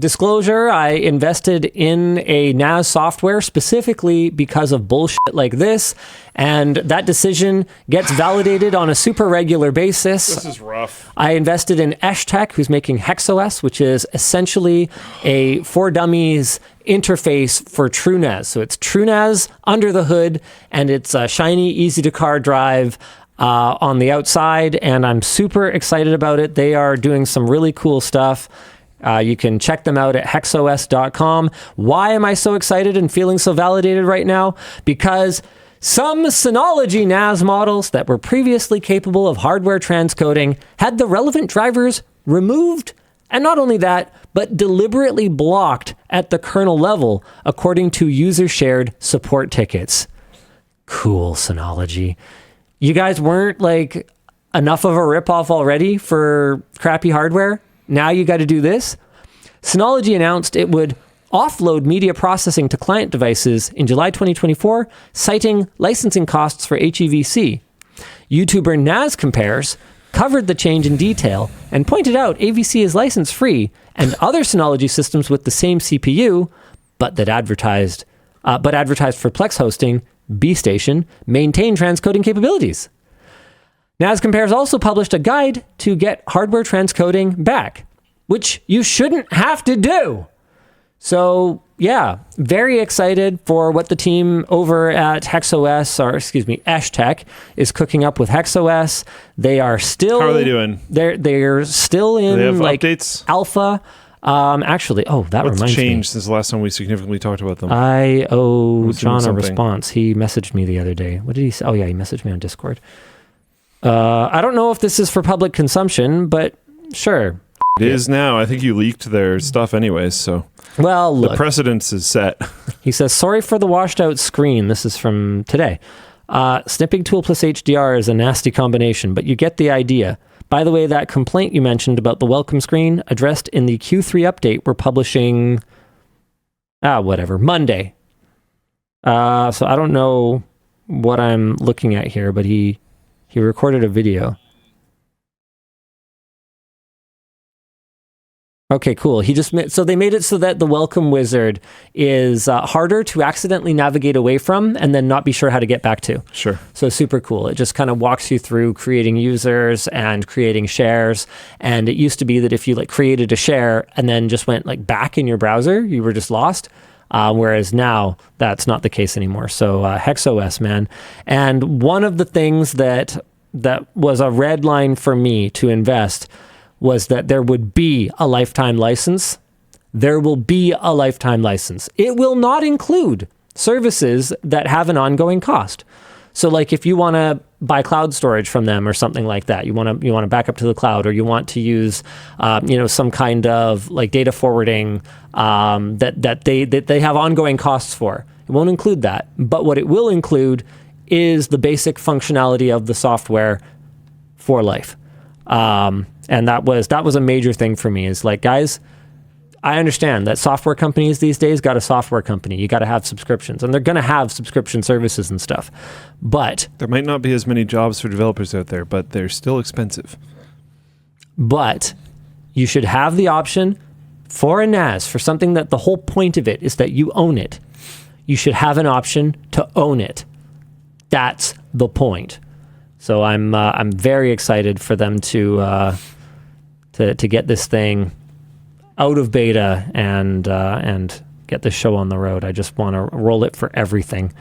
disclosure, I invested in a NAS software specifically because of bullshit like this, and that decision gets validated on a super regular basis. This is rough. I invested in Tech, who's making HexOS, which is essentially a for dummies interface for TrueNAS. So it's TrueNAS under the hood, and it's a shiny, easy to car drive on the outside, and I'm super excited about it. They are doing some really cool stuff. You can check them out at hexos.com. Why am I so excited and feeling so validated right now? Because some Synology NAS models that were previously capable of hardware transcoding had the relevant drivers removed, and not only that, but deliberately blocked at the kernel level, according to user-shared support tickets. Cool, Synology. You guys weren't like enough of a ripoff already for crappy hardware? Now you got to do this? Synology announced it would offload media processing to client devices in July 2024, citing licensing costs for HEVC. YouTuber NAS Compares covered the change in detail and pointed out AVC is license-free, and other Synology systems with the same CPU, but advertised for Plex hosting, B-Station, maintain transcoding capabilities. NAS Compares also published a guide to get hardware transcoding back, which you shouldn't have to do. So yeah, very excited for what the team over at Tech is cooking up with HexOS. They are still... How are they doing? They're still in they have like updates? Alpha. Actually, that reminds me. What's changed since the last time we significantly talked about them? I owe John a response. He messaged me the other day. What did he say? Oh yeah, he messaged me on Discord. I don't know if this is for public consumption, but sure. It is now. I think you leaked their stuff anyways, so... Well, look. The precedence is set. He says, sorry for the washed out screen. This is from today. Snipping tool plus HDR is a nasty combination, but you get the idea. By the way, that complaint you mentioned about the welcome screen addressed in the Q3 update we're publishing, Monday. So I don't know what I'm looking at here, but he recorded a video. Okay, cool. So they made it so that the welcome wizard is harder to accidentally navigate away from and then not be sure how to get back to. Sure. So super cool. It just kind of walks you through creating users and creating shares. And it used to be that if you like created a share and then just went like back in your browser, you were just lost. Whereas now that's not the case anymore. So HexOS, man. And one of the things that was a red line for me to invest was that there would be a lifetime license. There will be a lifetime license. It will not include services that have an ongoing cost. So like if you want to buy cloud storage from them or something like that, you want to back up to the cloud, or you want to use some kind of like data forwarding that they have ongoing costs for. It won't include that. But what it will include is the basic functionality of the software for life. And that was a major thing for me, is like, guys, I understand that software companies these days got a software company. You got to have subscriptions, and they're going to have subscription services and stuff. But there might not be as many jobs for developers out there, but they're still expensive. But you should have the option for a NAS, for something that the whole point of it is that you own it. You should have an option to own it. That's the point. So I'm very excited for them to get this thing out of beta and get this show on the road. I just want to roll it for everything.